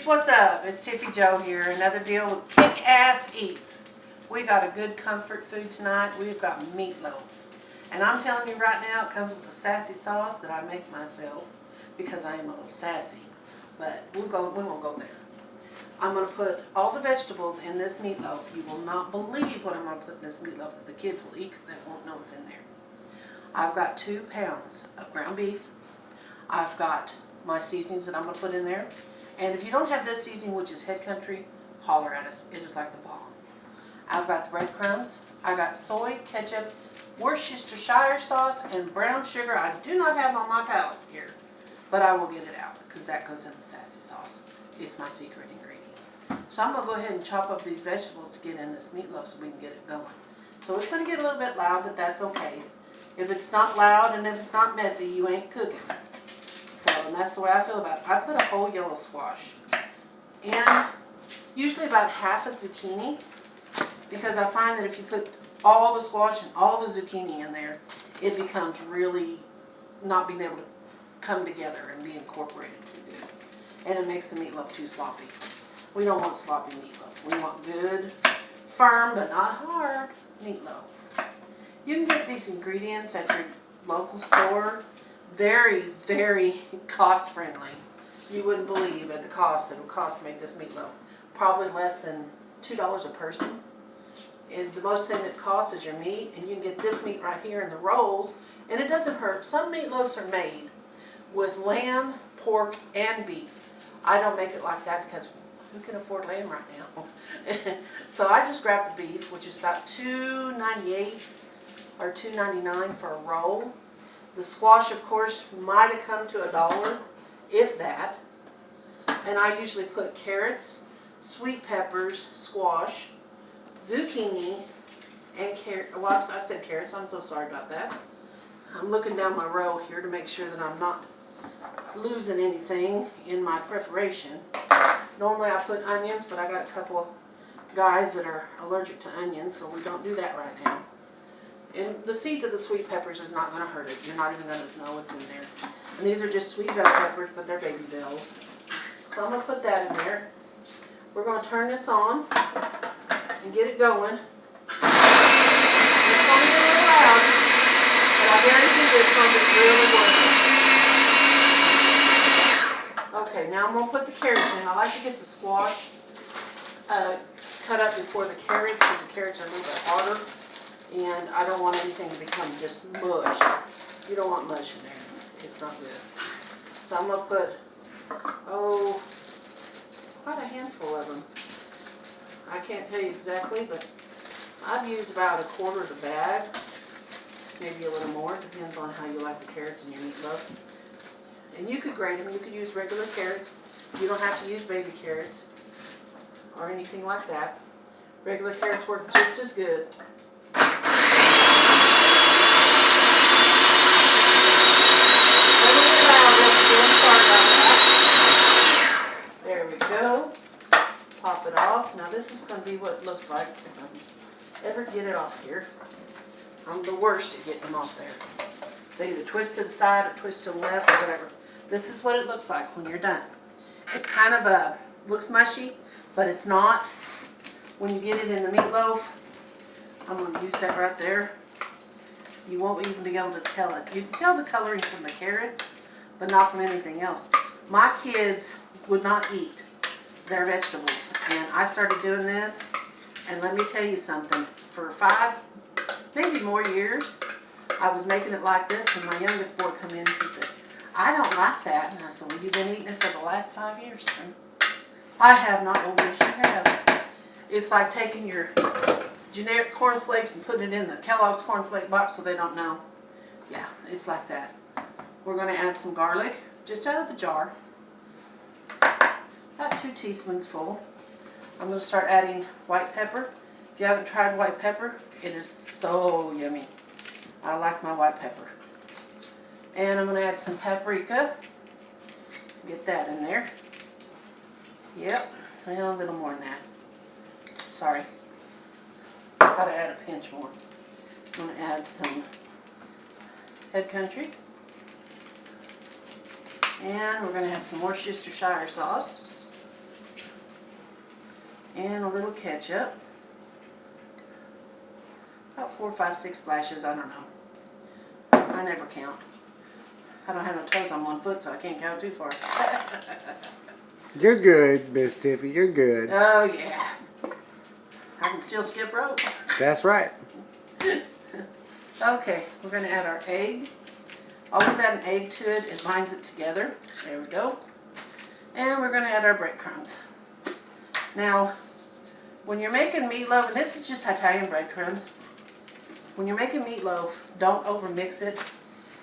peeps, what's up? It's Tiffy Joe here. Another deal with Kickazz Eats. We got a good comfort food tonight. We've got meatloaf. And I'm telling you right now, it comes with a sassy sauce that I make myself because I am a little sassy. But we won't go there. I'm going to put all the vegetables in this meatloaf. You will not believe what I'm going to put in this meatloaf that the kids will eat because they won't know what's in there. I've got 2 pounds of ground beef. I've got my seasonings that I'm going to put in there. And if you don't have this seasoning, which is head country, holler at us. It is like the bomb. I've got the breadcrumbs. I got soy, ketchup, Worcestershire sauce, and brown sugar. I do not have on my palette here, but I will get it out because that goes in the sassy sauce. It's my secret ingredient. So I'm going to go ahead and chop up these vegetables to get in this meatloaf so we can get it going. So it's going to get a little bit loud, but that's okay. If it's not loud and if it's not messy, you ain't cooking. So, and that's the way I feel about it. I put a whole yellow squash and usually about half a zucchini because I find that if you put all the squash and all the zucchini in there, it becomes really not being able to come together and be incorporated too good. And it makes the meatloaf too sloppy. We don't want sloppy meatloaf. We want good, firm, but not hard meatloaf. You can get these ingredients at your local store. Very, very cost friendly. You wouldn't believe at the cost that it would cost to make this meatloaf. Probably less than $2 a person. And the most thing that costs is your meat, and you can get this meat right here in the rolls, and it doesn't hurt. Some meatloafs are made with lamb, pork, and beef. I don't make it like that because who can afford lamb right now? So I just grabbed the beef, which is about $2.98 or $2.99 for a roll. The squash, of course, might have come to $1, if that. And I usually put carrots, sweet peppers, squash, zucchini, and carrot. Well, I said carrots. I'm so sorry about that. I'm looking down my row here to make sure that I'm not losing anything in my preparation. Normally I put onions, but I got a couple guys that are allergic to onions, so we don't do that right now. And the seeds of the sweet peppers is not going to hurt it. You're not even going to know what's in there. And these are just sweet bell peppers, but they're baby bells. So I'm going to put that in there. We're going to turn this on and get it going. It's going to be a little loud, but I guarantee you it's going to get really good. Okay, now I'm going to put the carrots in. I like to get the squash cut up before the carrots because the carrots are a little bit harder. And I don't want anything to become just mush. You don't want mush in there. It's not good. So I'm going to put, quite a handful of them. I can't tell you exactly, but I've used about 1/4 of the bag. Maybe a little more. Depends on how you like the carrots in your meatloaf. And you could grate them. You could use regular carrots. You don't have to use baby carrots or anything like that. Regular carrots work just as good. There we go. Pop it off. Now this is going to be what it looks like if I ever get it off here. I'm the worst at getting them off there. They either twist to the side or twist to the left or whatever. This is what it looks like when you're done. It's kind of looks mushy, but it's not. When you get it in the meatloaf, I'm going to use that right there. You won't even be able to tell it. You can tell the coloring from the carrots, but not from anything else. My kids would not eat their vegetables, and I started doing this, and let me tell you something. For 5, maybe more years, I was making it like this, and my youngest boy come in and he said, "I don't like that." And I said, "Well, you've been eating it for the last 5 years, son." I have not. Well, yes, you have. It's like taking your generic cornflakes and putting it in the Kellogg's cornflake box so they don't know. Yeah, it's like that. We're going to add some garlic, just out of the jar. About 2 teaspoons full. I'm going to start adding white pepper. If you haven't tried white pepper, it is so yummy. I like my white pepper. And I'm going to add some paprika. Get that in there. Yep, and a little more than that. Sorry. Got to add a pinch more. I'm going to add some head country. And we're going to have some Worcestershire sauce. And a little ketchup. About 4, 5, 6 splashes, I don't know. I never count. I don't have no toes on one foot, so I can't count too far. You're good, Miss Tiffy. You're good. Oh, yeah. I can still skip rope. That's right. Okay, we're going to add our egg. Always add an egg to it. It binds it together. There we go. And we're going to add our breadcrumbs. Now, when you're making meatloaf, and this is just Italian breadcrumbs, when you're making meatloaf, don't overmix it.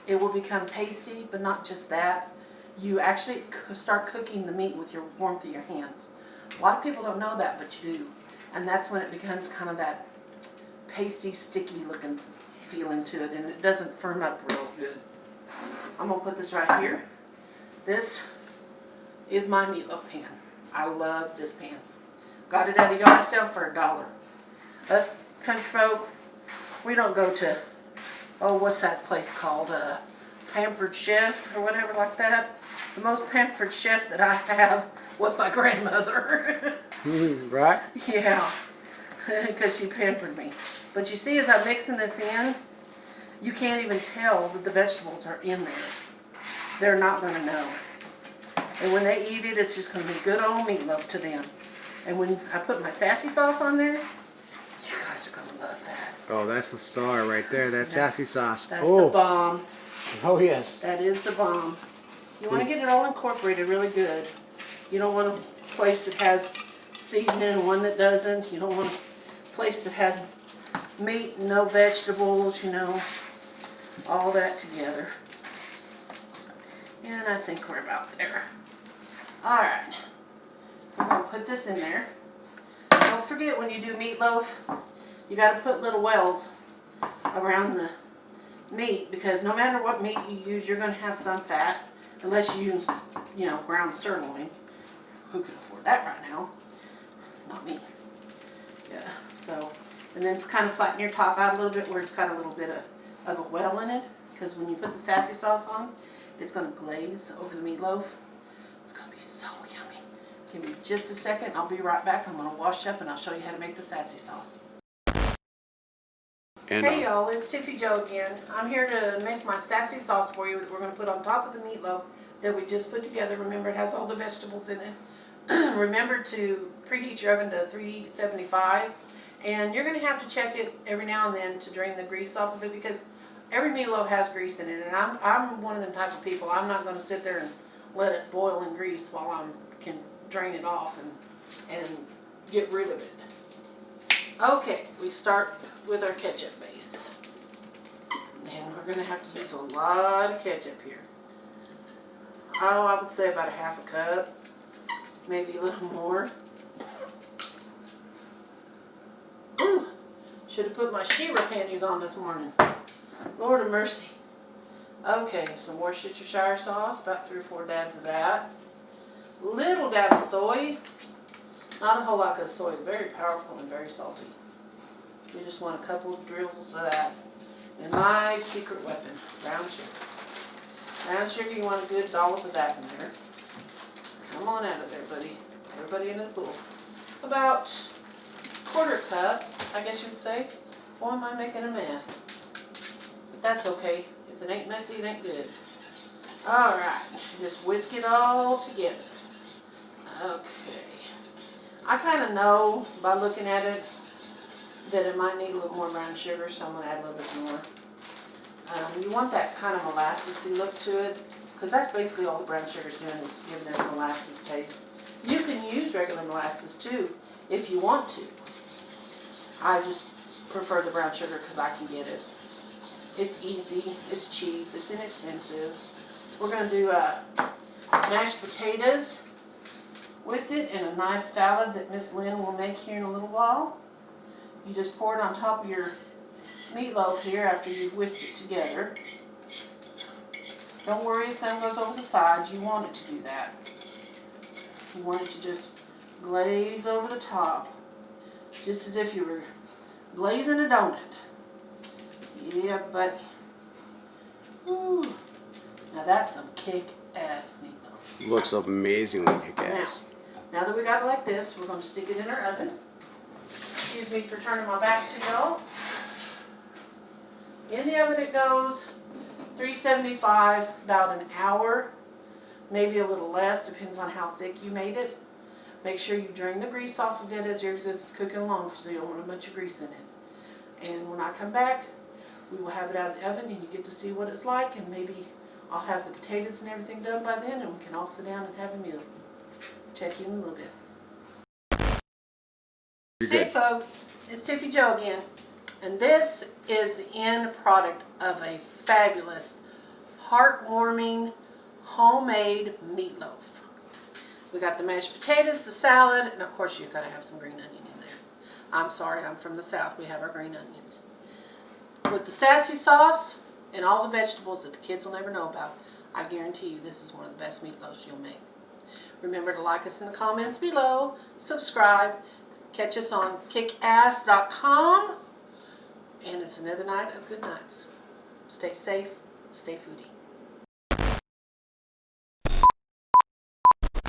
It will become pasty, but not just that. You actually start cooking the meat with your warmth of your hands. A lot of people don't know that, but you do. And that's when it becomes kind of that pasty, sticky looking feeling to it, and it doesn't firm up real good. I'm going to put this right here. This is my meatloaf pan. I love this pan. Got it at a yard sale for $1. Us country folk, we don't go to, oh, what's that place called? Pampered Chef or whatever like that. The most pampered chef that I have was my grandmother. Right? Yeah, because she pampered me. But you see, as I'm mixing this in, you can't even tell that the vegetables are in there. They're not going to know. And when they eat it, it's just going to be good old meatloaf to them. And when I put my sassy sauce on there, you guys are going to love that. Oh, that's the star right there. That sassy sauce. That's the bomb. Oh, yes. That is the bomb. You want to get it all incorporated really good. You don't want a place that has seasoning and one that doesn't. You don't want a place that has meat and no vegetables, you know, all that together. And I think we're about there. Alright, we're going to put this in there. Don't forget, when you do meatloaf, you got to put little wells around the meat, because no matter what meat you use, you're going to have some fat, unless you use, you know, ground sirloin. Who can afford that right now? Not me. Yeah, so, and then kind of flatten your top out a little bit where it's got a little bit of a well in it, because when you put the sassy sauce on, it's going to glaze over the meatloaf. It's going to be so yummy. Give me just a second. I'll be right back. I'm going to wash up and I'll show you how to make the sassy sauce. And, hey y'all, it's Tiffy Joe again. I'm here to make my sassy sauce for you that we're going to put on top of the meatloaf that we just put together. Remember, it has all the vegetables in it. Remember to preheat your oven to 375, and you're going to have to check it every now and then to drain the grease off of it, because every meatloaf has grease in it, and I'm one of them type of people. I'm not going to sit there and let it boil in grease while I can drain it off and get rid of it. Okay, we start with our ketchup base. And we're going to have to use a lot of ketchup here. Oh, I would say about a half a cup, maybe a little more. Ooh, should have put my Shira panties on this morning. Lord of mercy. Okay, some Worcestershire sauce, about 3 or 4 dabs of that. Little dab of soy. Not a whole lot, because soy is very powerful and very salty. You just want a couple of drills of that. And my secret weapon, brown sugar. Brown sugar, you want a good dollop of that in there. Come on out of there, buddy. Everybody into the pool. About 1/4 cup, I guess you would say. Boy, am I making a mess. But that's okay. If it ain't messy, it ain't good. Alright, just whisk it all together. Okay. I kind of know by looking at it that it might need a little more brown sugar, so I'm going to add a little bit more. You want that kind of molassesy look to it, because that's basically all the brown sugar's doing, is giving it a molasses taste. You can use regular molasses too, if you want to. I just prefer the brown sugar because I can get it. It's easy, it's cheap, it's inexpensive. We're going to do mashed potatoes with it, and a nice salad that Miss Lynn will make here in a little while. You just pour it on top of your meatloaf here after you've whisked it together. Don't worry if some goes over the sides. You want it to do that. You want it to just glaze over the top, just as if you were glazing a donut. Yeah, buddy. Ooh. Now that's some kick-ass meatloaf. looks amazingly kick-ass. Now that we got it like this, we're going to stick it in our oven. Excuse me for turning my back to y'all. In the oven it goes, 375, about an hour, maybe a little less, depends on how thick you made it. Make sure you drain the grease off of it as it's cooking along, because you don't want a bunch of grease in it. And when I come back, we will have it out of the oven and you get to see what it's like, and maybe I'll have the potatoes and everything done by then, and we can all sit down and have a meal. Check you in a little bit. You're Hey good. folks, it's Tiffy Joe again, and this is the end product of a fabulous, heartwarming, homemade meatloaf. We got the mashed potatoes, the salad, and of course you've got to have some green onion in there. I'm sorry, I'm from the South, we have our green onions. With the sassy sauce and all the vegetables that the kids will never know about, I guarantee you this is one of the best meatloafs you'll make. Remember to like us in the comments below, subscribe, catch us on Kickazz.com, and it's another night of good nights. Stay safe, stay foodie.